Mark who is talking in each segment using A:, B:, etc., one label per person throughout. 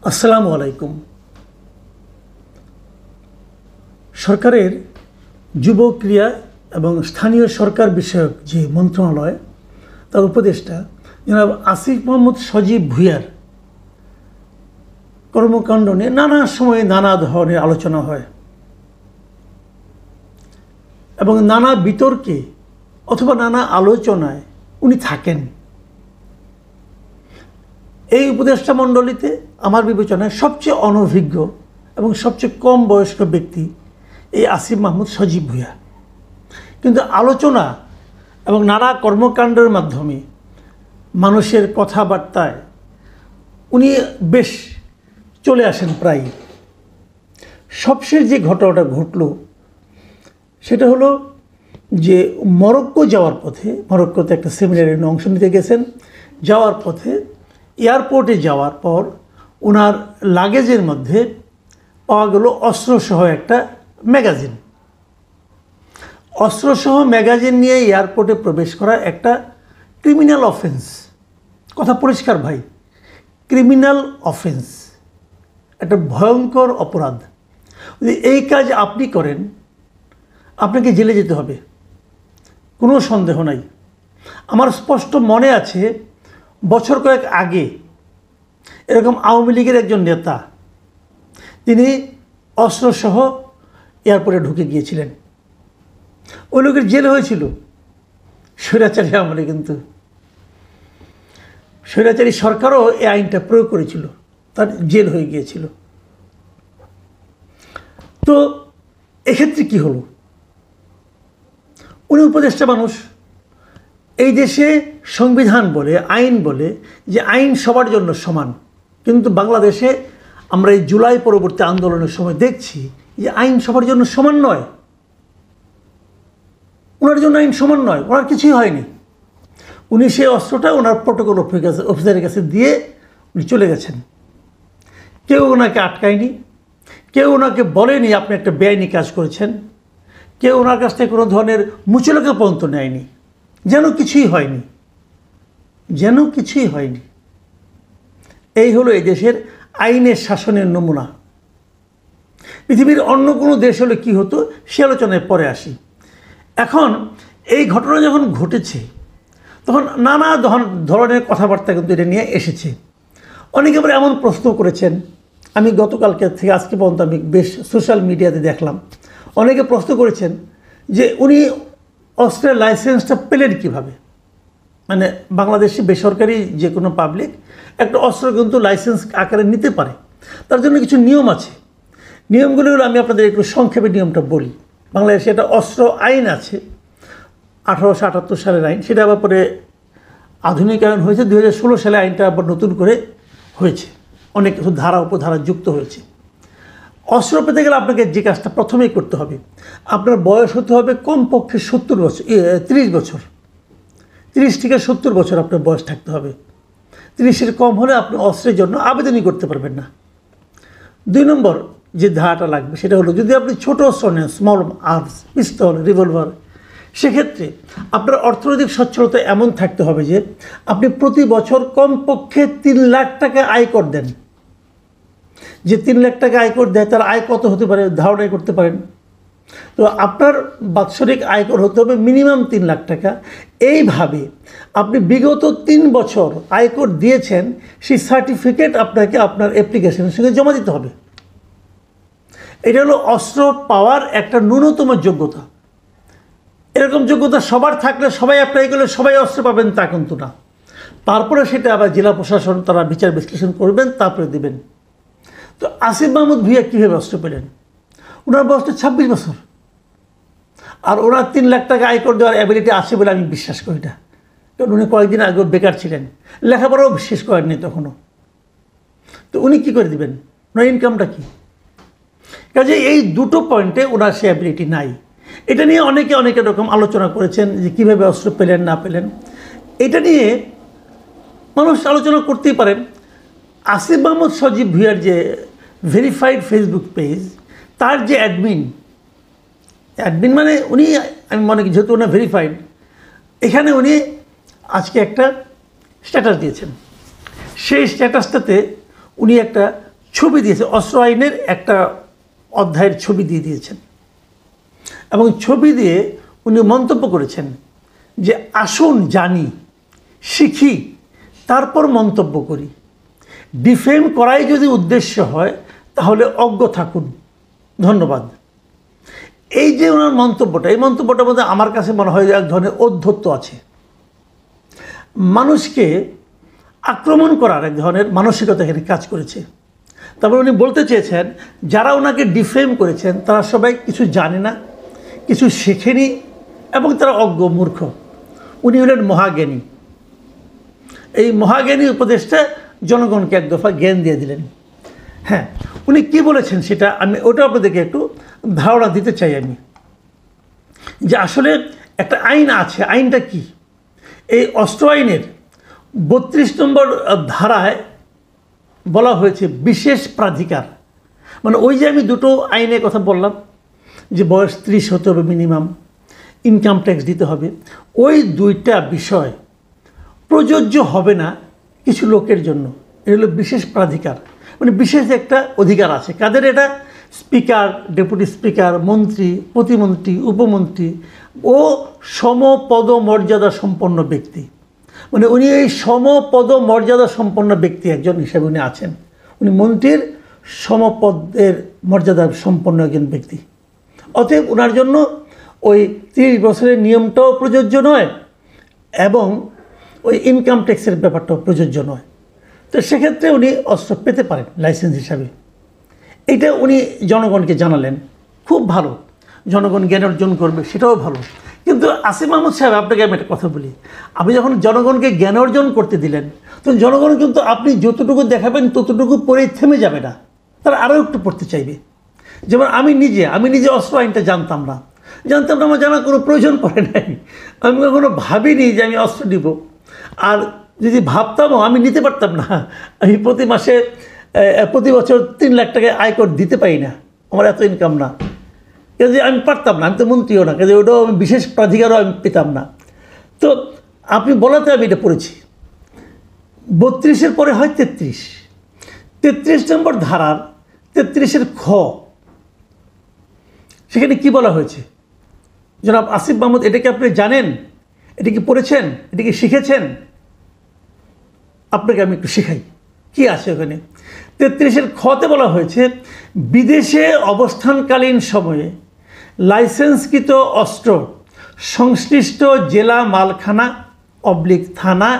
A: আসসালামু আলাইকুম। সরকারের যুব ক্রিয়া এবং স্থানীয় সরকার বিষয়ক যে মন্ত্রণালয় তার উপদেষ্টা জনাব আসিফ মোহাম্মদ সজীব ভুঁইয়ার কর্মকাণ্ড নিয়ে নানা সময়ে নানা ধরনের আলোচনা হয় এবং নানা বিতর্কে অথবা নানা আলোচনায় উনি থাকেন। এই উপদেষ্টা মণ্ডলীতে আমার বিবেচনায় সবচেয়ে অনভিজ্ঞ এবং সবচেয়ে কম বয়স্ক ব্যক্তি এই আসিফ মাহমুদ সজীব ভুঁইয়া, কিন্তু আলোচনা এবং নানা কর্মকাণ্ডের মাধ্যমে মানুষের কথাবার্তায় উনি বেশ চলে আসেন প্রায়। সবশেষ যে ঘটনাটা ঘটল সেটা হলো যে মরক্কো যাওয়ার পথে, মরক্কোতে একটা সেমিনারে অংশ নিতে গেছেন, যাওয়ার পথে এয়ারপোর্টে যাওয়ার পর ওনার লাগেজের মধ্যে পাওয়া গেল অস্ত্রসহ একটা ম্যাগাজিন। অস্ত্রসহ ম্যাগাজিন নিয়ে এয়ারপোর্টে প্রবেশ করা একটা ক্রিমিনাল অফেন্স। কথা পরিষ্কার ভাই, ক্রিমিনাল অফেন্স, একটা ভয়ঙ্কর অপরাধ। যদি এই কাজ আপনি করেন আপনাকে জেলে যেতে হবে, কোনো সন্দেহ নাই। আমার স্পষ্ট মনে আছে বছর কয়েক আগে এরকম আওয়ামী লীগের একজন নেতা তিনি অস্ত্রসহ এয়ারপোর্টে ঢুকে গিয়েছিলেন। ওই লোকের জেল হয়েছিল স্বৈরাচারী আমলে, কিন্তু স্বৈরাচারী সরকারও এই আইনটা প্রয়োগ করেছিল, তার জেল হয়ে গিয়েছিল। তো এক্ষেত্রে কি হলো? উনি উপদেষ্টা মানুষ, এই দেশে সংবিধান বলে, আইন বলে যে আইন সবার জন্য সমান, কিন্তু বাংলাদেশে আমরা এই জুলাই পরবর্তী আন্দোলনের সময় দেখছি যে আইন সবার জন্য সমান নয়। ওনার জন্য আইন সমান নয়, ওনার কিছুই হয়নি। উনি সেই অস্ত্রটা ওনার প্রটোকল অফিসারের কাছে দিয়ে উনি চলে গেছেন। কেউ ওনাকে আটকায়নি, কেউ ওনাকে বলেনি আপনি একটা বেআইনি কাজ করেছেন, কেউ ওনার কাছ থেকে কোনো ধরনের মুচলেখা পর্যন্ত নেয়নি, যেন কিছুই হয়নি, যেন কিছুই হয়নি। এই হলো এই দেশের আইনের শাসনের নমুনা। পৃথিবীর অন্য কোনো দেশ হলে কী হতো সে আলোচনায় পরে আসি। এখন এই ঘটনা যখন ঘটেছে তখন নানা ধরনের কথাবার্তা কিন্তু এটা নিয়ে এসেছে। অনেকে আবার এমন প্রশ্ন করেছেন, আমি গতকালকে থেকে আজকে পর্যন্ত আমি বেশ সোশ্যাল মিডিয়াতে দেখলাম, অনেকে প্রশ্ন করেছেন যে উনি অস্ত্রের লাইসেন্সটা পেলেন কীভাবে। মানে বাংলাদেশে বেসরকারি যে কোনো পাবলিক একটা অস্ত্র কিন্তু লাইসেন্স আকারে নিতে পারে, তার জন্য কিছু নিয়ম আছে। নিয়মগুলি হলো, আমি আপনাদের একটু সংক্ষেপে নিয়মটা বলি। বাংলাদেশে একটা অস্ত্র আইন আছে 1878 সালের আইন, সেটা আবার পরে আধুনিকায়ন হয়েছে 2016 সালে আইনটা আবার নতুন করে হয়েছে, অনেক কিছু ধারা উপধারা যুক্ত হয়েছে। অস্ত্র পেতে গেলে আপনাকে যে কাজটা প্রথমেই করতে হবে, আপনার বয়স হতে হবে কমপক্ষে 30 বছর, 30 বছর, 30 থেকে 70 বছর আপনার বয়স থাকতে হবে। 30-এর কম হলে আপনি অস্ত্রের জন্য আবেদনই করতে পারবেন না। 2 নম্বর যে ধারাটা লাগবে সেটা হলো, যদি আপনি ছোটো অস্ত্র নেন, স্মল আর্মস, পিস্তল, রিভলভার, সেক্ষেত্রে আপনার অর্থনৈতিক সচ্ছলতা এমন থাকতে হবে যে আপনি প্রতি বছর কমপক্ষে 3 লাখ টাকা আয়কর দেন। যে 3 লাখ টাকা আয়কর দেয় তার আয় কত হতে পারে ধারণাই করতে পারেন। তো আপনার বাৎসরিক আয়কর হতে হবে মিনিমাম 3 লাখ টাকা। এইভাবে আপনি বিগত 3 বছর আয়কর দিয়েছেন সেই সার্টিফিকেট আপনাকে আপনার অ্যাপ্লিকেশনের সঙ্গে জমা দিতে হবে। এটা হলো অস্ত্র পাওয়ার একটা ন্যূনতম যোগ্যতা। এরকম যোগ্যতা সবার থাকলে, সবাই অ্যাপ্লাই করলে সবাই অস্ত্র পাবেন তা কিন্তু না। তারপরে সেটা আবার জেলা প্রশাসন তারা বিচার বিশ্লেষণ করবেন, তারপরে দেবেন। তো আসিফ মাহমুদ ভুঁইয়া কীভাবে অস্ত্র পেলেন? ওনার বয়সটা 26 বছর, আর ওনার 3 লাখ টাকা আয়কর দেওয়ার অ্যাবিলিটি আছে বলে আমি বিশ্বাস করি না, কারণ উনি কয়েকদিন আগেও বেকার ছিলেন, লেখাপড়াও শেষ করেননি তখনও। তো উনি কী করে দেবেন? ওনার ইনকামটা কী? কাজে এই দুটো পয়েন্টে ওনার সে অ্যাবিলিটি নাই। এটা নিয়ে অনেকে অনেক রকম আলোচনা করেছেন যে কীভাবে অস্ত্র পেলেন না পেলেন। এটা নিয়ে মানুষ আলোচনা করতেই পারেন। আসিফ মাহমুদ সজীব ভুঁইয়ার যে ভেরিফাইড ফেসবুক পেজ, তার যে অ্যাডমিন মানে উনি, আমি মনে করি যেহেতু ওনার ভেরিফাইড, এখানে উনি আজকে একটা স্ট্যাটাস দিয়েছেন। সেই স্ট্যাটাসটাতে উনি একটা ছবি দিয়েছে, অস্ত্র আইনের একটা অধ্যায়ের ছবি দিয়ে দিয়েছেন এবং ছবি দিয়ে উনি মন্তব্য করেছেন যে আসুন জানি, শিখি, তারপর মন্তব্য করি। ডিফেম করাই যদি উদ্দেশ্য হয় তাহলে অজ্ঞ থাকুন। ধন্যবাদ। এই যে ওনার মন্তব্যটা, এই মন্তব্যটার মধ্যে আমার কাছে মনে হয় এক ধরনের ঔদ্ধত্য আছে। মানুষকে আক্রমণ করার এক ধরনের মানসিকতা এখানে কাজ করেছে। তারপর উনি বলতে চেয়েছেন যারা ওনাকে ডিফেম করেছেন তারা সবাই কিছু জানে না, কিছু শেখেনি এবং তারা অজ্ঞ, মূর্খ। উনি হলেন মহাজ্ঞানী। এই মহাজ্ঞানী উপদেশটা জনগণকে এক দফা জ্ঞান দিয়ে দিলেন। হ্যাঁ, উনি কি বলেছেন সেটা আমি ওটা আপনাদেরকে একটু ধারণা দিতে চাই আমি, যে আসলে একটা আইন আছে। আইনটা কি? এই অস্ত্র আইনের 32 নম্বর ধারায় বলা হয়েছে বিশেষ প্রাধিকার। মানে ওই যে আমি দুটো আইনের কথা বললাম যে বয়স 30 হতে হবে মিনিমাম, ইনকাম ট্যাক্স দিতে হবে, ওই দুইটা বিষয় প্রযোজ্য হবে না কিছু লোকের জন্য। এটা হলো বিশেষ প্রাধিকার, মানে বিশেষ একটা অধিকার আছে। কাদের এটা? স্পিকার, ডেপুটি স্পিকার, মন্ত্রী, প্রতিমন্ত্রী, উপমন্ত্রী ও সমপদ মর্যাদা সম্পন্ন ব্যক্তি। মানে উনি এই সমপদ মর্যাদা সম্পন্ন ব্যক্তি একজন হিসেবে উনি আছেন। উনি মন্ত্রীর সমপদের মর্যাদা সম্পন্ন একজন ব্যক্তি। অতএব ওনার জন্য ওই 30 বছরের নিয়মটাও প্রযোজ্য নয় এবং ওই ইনকাম ট্যাক্সের ব্যাপারটাও প্রযোজ্য নয়। তো সেক্ষেত্রে উনি অস্ত্র পেতে পারেন লাইসেন্স হিসাবে। এটা উনি জনগণকে জানালেন, খুব ভালো। জনগণ জ্ঞান অর্জন করবে, সেটাও ভালো। কিন্তু আসিফ মাহমুদ সাহেব, আপনাকে আমি একটা কথা বলি, আপনি যখন জনগণকে জ্ঞান অর্জন করতে দিলেন তখন জনগণ কিন্তু আপনি যতটুকু দেখাবেন ততটুকু পরেই থেমে যাবে না, তারা আরও একটু পড়তে চাইবে। যেমন আমি নিজে অস্ত্র আইনটা জানতাম না, আমার জানার কোনো প্রয়োজন পড়ে নাই। আমি কখনো ভাবিনি যে আমি অস্ত্র নিব, আর যদি ভাবতামও আমি নিতে পারতাম না। আমি প্রতি বছর 3 লাখ টাকা আয়কর দিতে পারি না, আমার এত ইনকাম না, কাজে আমি পারতাম না। আমি তো মন্ত্রীও না, কাজে ওটাও আমি বিশেষ প্রাধিকারও আমি পেতাম না। তো আপনি বলাতে আমি এটা পড়েছি। 32-এর পরে হয় 33 নম্বর ধারার 33-এর খ, সেখানে কি বলা হয়েছে? জনাব আসিফ মাহমুদ, এটা কি আপনি জানেন? এটা কি পড়েছেন? এটা কি শিখেছেন? আপনাকে আমি একটু শেখাই কি আছে ওখানে। 33-এর খতে বলা হয়েছে বিদেশে অবস্থানকালীন সময়ে লাইসেন্সকৃত অস্ত্র সংশ্লিষ্ট জেলা মালখানা থানা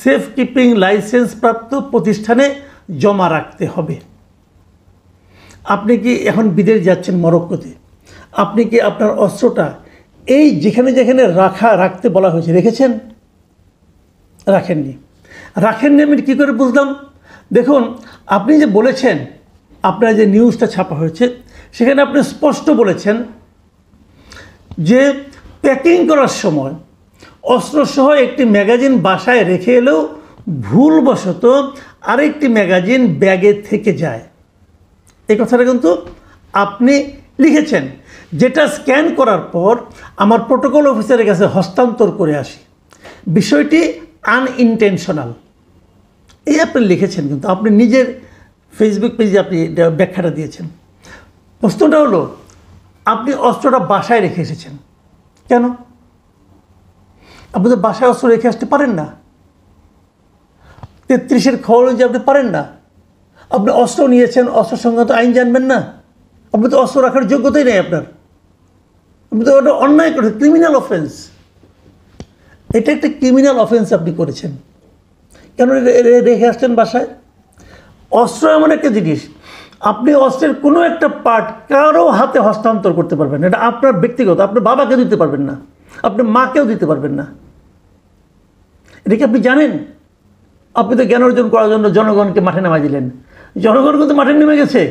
A: সেফ কিপিং লাইসেন্স প্রাপ্ত প্রতিষ্ঠানে জমা রাখতে হবে। আপনি কি এখন বিদেশ যাচ্ছেন মরক্কোতে, আপনি কি আপনার অস্ত্রটা এই যেখানে রাখতে বলা হয়েছে রেখেছেন? রাখেননি। আমি কী করে বুঝলাম? দেখুন, আপনি যে বলেছেন, আপনার যে নিউজটা ছাপা হয়েছে সেখানে আপনি স্পষ্ট বলেছেন যে প্যাকিং করার সময় অস্ত্রসহ একটি ম্যাগাজিন বাসায় রেখে এলেও ভুলবশত আরেকটি ম্যাগাজিন ব্যাগে থেকে যায়। এই কথাটা কিন্তু আপনি লিখেছেন, যেটা স্ক্যান করার পর আমার প্রোটোকল অফিসারের কাছে হস্তান্তর করে আসি। বিষয়টি আনইনটেনশনাল, এই আপনি লিখেছেন, কিন্তু আপনি নিজের ফেসবুক পেজে আপনি ব্যাখ্যাটা দিয়েছেন। প্রশ্নটা হলো, আপনি অস্ত্রটা বাসায় রেখে এসেছেন কেন? আপনি তো বাসায় অস্ত্র রেখে আসতে পারেন না। 33-এর খবর অনুযায়ী আপনি পারেন না। আপনি অস্ত্র নিয়েছেন, অস্ত্র সংক্রান্ত আইন জানবেন না? আপনি তো অস্ত্র রাখার যোগ্যতাই নেই আপনার। আপনি তো ওটা অন্যায় করেছেন, ক্রিমিনাল অফেন্স। এটা একটা ক্রিমিনাল অফেন্স আপনি করেছেন। কেন রেখে আসছেন বাসায়? অস্ত্র এমন একটা জিনিস, আপনি অস্ত্রের কোনো একটা পার্ট কারো হাতে হস্তান্তর করতে পারবেন না। এটা আপনার ব্যক্তিগত, আপনার বাবাকে দিতে পারবেন না, আপনার মাকেও দিতে পারবেন না। এটা কি আপনি জানেন? আপনি তো জ্ঞান অর্জন করার জন্য জনগণকে মাঠে নামাই দিলেন। জনগণ কিন্তু মাঠে নেমে গেছে।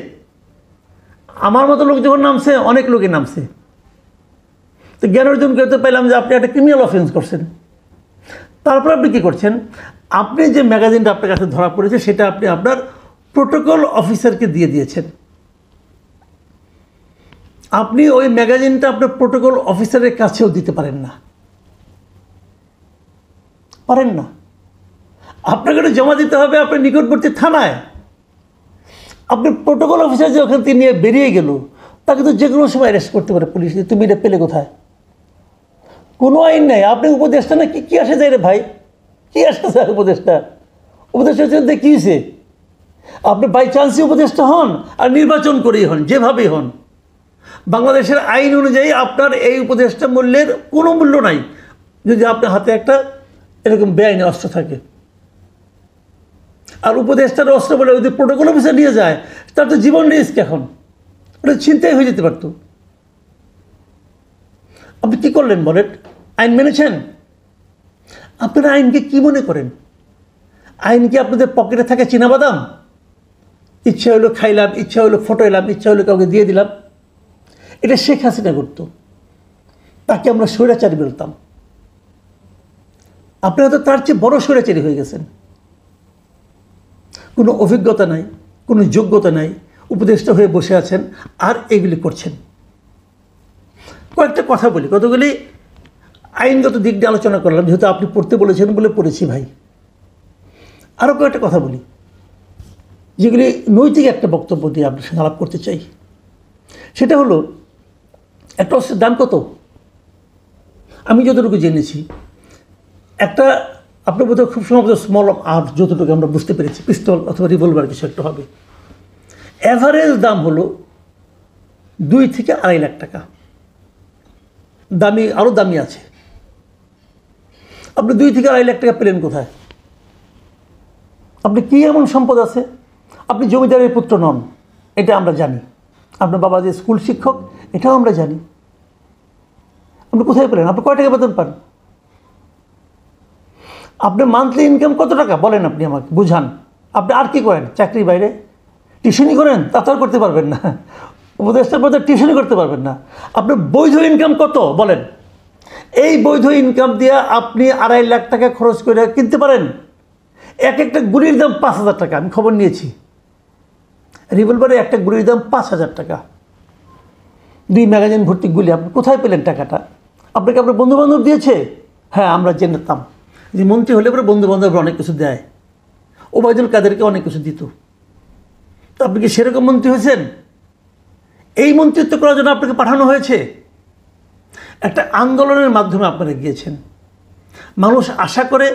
A: আমার মতো লোক যখন নামছে, অনেক লোকে নামছে। তো জ্ঞান অর্জন করতে পারলাম যে আপনি একটা ক্রিমিনাল অফেন্স করছেন। তারপর আপনি কী করছেন? আপনি যে ম্যাগাজিনটা আপনার কাছে ধরা পড়েছে সেটা আপনি আপনার প্রোটোকল অফিসারকে দিয়ে দিয়েছেন। আপনি ওই ম্যাগাজিনটা আপনার প্রোটোকল অফিসারের কাছেও দিতে পারেন না। আপনাকে জমা দিতে হবে আপনার নিকটবর্তী থানায়। আপনি প্রোটোকল অফিসার যে ওখান থেকে নিয়ে বেরিয়ে গেল, তাকে তো যে কোনো সময় অ্যারেস্ট করতে পারে পুলিশ, যে তুমি এটা পেলে কোথায়? কোনো আইন নাই। আপনি উপদেষ্টা না, কি আসে যায় রে ভাই, কি আসে যায় উপদেষ্টা? উপদেষ্টা কী হয়েছে? আপনি বাই চান্সই উপদেষ্টা হন আর নির্বাচন করেই হন, যেভাবেই হন, বাংলাদেশের আইন অনুযায়ী আপনার এই উপদেষ্টা মূল্যের কোনো মূল্য নাই যদি আপনার হাতে একটা এরকম বেআইনি অস্ত্র থাকে। আর উপদেষ্টার অস্ত্র বলে যদি প্রোটোকল অফিসার নিয়ে যায়, তার তো জীবন রিস্ক। এখন ওটা চিন্তাই হয়ে যেতে পারত। আপনি কী করলেন বলেন? আইন মেনেছেন? আপনারা আইনকে কি মনে করেন? আইন কি আপনাদের পকেটে থাকে চীনাবাদাম? ইচ্ছা হলো খাইলাম, ইচ্ছা হলো ফটো এলাম, ইচ্ছা হলো কাউকে দিয়ে দিলাম। এটা শেখ হাসিনা করতো, তাকে আমরা স্বৈরাচারী বলতাম। আপনারা তো তার চেয়ে বড় স্বৈরাচারী হয়ে গেছেন। কোনো অভিজ্ঞতা নাই, কোনো যোগ্যতা নাই, উপদেষ্টা হয়ে বসে আছেন আর এগুলি করছেন। কয়েকটা কথা বলি, কতগুলি আইনগত দিক দিয়ে আলোচনা করলাম, যেহেতু আপনি পড়তে বলেছেন বলে পড়েছি ভাই। আরও কয়েকটা কথা বলি, যেগুলি নৈতিক একটা বক্তব্য দিয়ে আপনার সঙ্গে আলাপ করতে চাই। সেটা হলো, একটা অস্ত্রের দাম কত? আমি যতটুকু জেনেছি, একটা আপনার বোধহয় খুব সম্ভবত স্মল আর্মস, যতটুকু আমরা বুঝতে পেরেছি, পিস্তল অথবা রিভলভার কিছু একটা হবে। অ্যাভারেজ দাম হলো 2 থেকে 2.5 লাখ টাকা। দামি, আরও দামি আছে। আপনি 2 থেকে 2.5 লাখ টাকা পেলেন কোথায়? আপনি কী এমন সম্পদ আছে? আপনি জমিদারের পুত্র নন, এটা আমরা জানি। আপনার বাবা যে স্কুল শিক্ষক, এটাও আমরা জানি। আপনি কোথায় পেলেন? আপনি কয় টাকা বেতন পান? আপনার মান্থলি ইনকাম কত টাকা বলেন? আপনি আমাকে বুঝান। আপনি আর কি করেন চাকরির বাইরে? টিউশনি করেন? তা তো আর করতে পারবেন না। উপদেষ্টার পদে টিউশনি করতে পারবেন না। আপনার বৈধ ইনকাম কত বলেন? এই বৈধ ইনকাম দিয়ে আপনি 2.5 লাখ টাকা খরচ করে কিনতে পারেন। একটা গুলির দাম 5,000 টাকা, আমি খবর নিয়েছি। রিভলভারে একটা গুলির দাম 5,000 টাকা। 2 ম্যাগাজিন ভর্তি গুলি। আপনি কোথায় পেলেন টাকাটা? আপনাকে আপনার বন্ধুবান্ধব দিয়েছে? হ্যাঁ, আমরা জেনেতাম যে মন্ত্রী হলে পরে বন্ধুবান্ধবরা অনেক কিছু দেয়। ওবায়দুল কাদেরকে অনেক কিছু দিত। তো আপনি কি সেরকম মন্ত্রী হয়েছেন? এই মন্ত্রিত্ব করার জন্য আপনাকে পাঠানো হয়েছে? একটা আন্দোলনের মাধ্যমে আপনারা গিয়েছেন। মানুষ আশা করে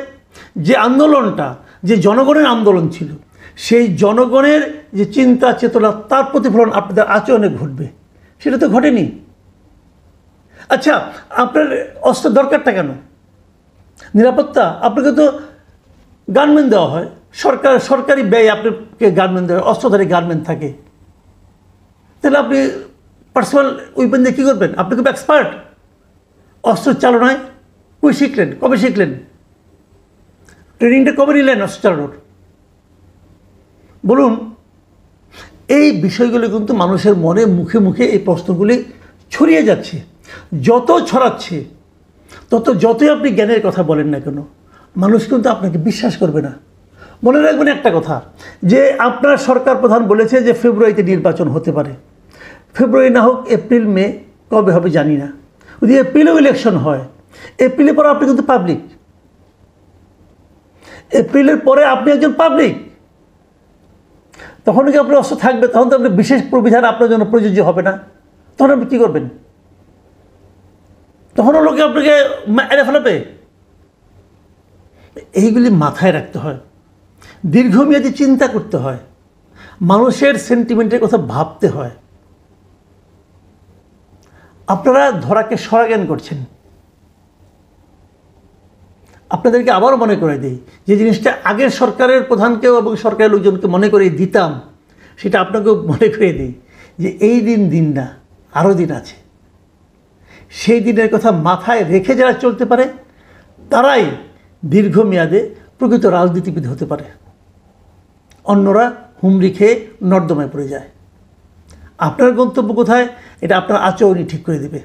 A: যে আন্দোলনটা, যে জনগণের আন্দোলন ছিল, সেই জনগণের যে চিন্তা চেতনা, তার প্রতিফলন আপনাদের আচরণে ঘটবে, সেটা তো ঘটেনি। আচ্ছা, আপনার অস্ত্র দরকারটা কেন? নিরাপত্তা। আপনাকে তো গানম্যান দেওয়া হয়, সরকারি ব্যয় আপনাকে গানম্যান দেওয়া হয়, অস্ত্রধারী গানম্যান থাকে। তাহলে আপনি পার্সোনাল উইপেন দিয়ে কী করবেন? আপনি খুব এক্সপার্ট অস্ত্র চালনায়। কই শিখলেন? কবে শিখলেন? ট্রেনিংটা কবে নিলেন অস্ত্র চালানোর? বলুন। এই বিষয়গুলি কিন্তু মানুষের মনে, মুখে মুখে এই প্রশ্নগুলি ছড়িয়ে যাচ্ছে। যত ছড়াচ্ছে, যতই আপনি জ্ঞানের কথা বলেন না কেন, মানুষ কিন্তু আপনাকে বিশ্বাস করবে না। মনে রাখবেন একটা কথা, যে আপনার সরকার প্রধান বলেছে যে ফেব্রুয়ারিতে নির্বাচন হতে পারে। ফেব্রুয়ারি না হোক, এপ্রিল, মে, কবে হবে জানি না। যদি এপ্রিলেও ইলেকশন হয়, এপ্রিলের পরে আপনি কিন্তু পাবলিক। এপ্রিলের পরে আপনি একজন পাবলিক। তখন কি আপনার অস্ত্র থাকবে? তখন তো আপনার বিশেষ প্রবিধান আপনার জন্য প্রযোজ্য হবে না। তখন আপনি কী করবেন? তখনও লোকে আপনাকে এড়ে ফেলাবে। এইগুলি মাথায় রাখতে হয়, দীর্ঘমেয়াদী চিন্তা করতে হয়, মানুষের সেন্টিমেন্টের কথা ভাবতে হয়। আপনারা ধরাকে সরাজ্ঞান করছেন। আপনাদেরকে আবারও মনে করে দিই, যে জিনিসটা আগের সরকারের প্রধানকেও এবং সরকারের লোকজনকে মনে করে দিতাম, সেটা আপনাকেও মনে করে দিই, যে এই দিন না, আরও দিন আছে। সেই দিনের কথা মাথায় রেখে যারা চলতে পারে, তারাই দীর্ঘমেয়াদে প্রকৃত রাজনীতিবিদ হতে পারে। অন্যরা হুমড়ি খেয়ে নর্দমায় পড়ে যায়। আপনার গন্তব্য কোথায়, এটা আপনার আচরণই ঠিক করে দেবে।